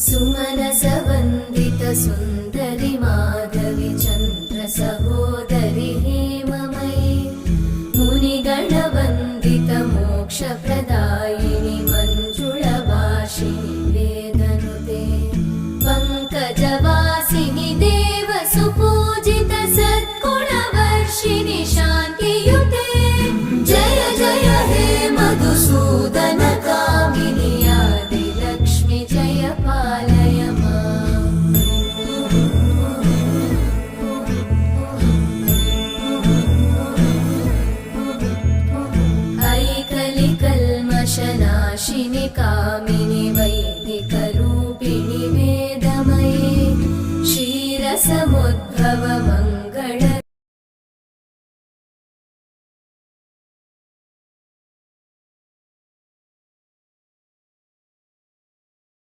सुमनसवन्दित सुन्दरि माधवि चन्द्र सहोदरि हेममयि मुनिगणवन्दित मोक्षप्रदायिनि मञ्जुळभाषिणि वेदनुते पङ्कजवासिनि देव सुपूजित सद्गुणवर्षिणि शान्तियुते जय जय हे मधुसूदन कामिनि आदिलक्ष्मि जय पालय माम्। ऐकलिकल्मषनाशिनि कामिनि वै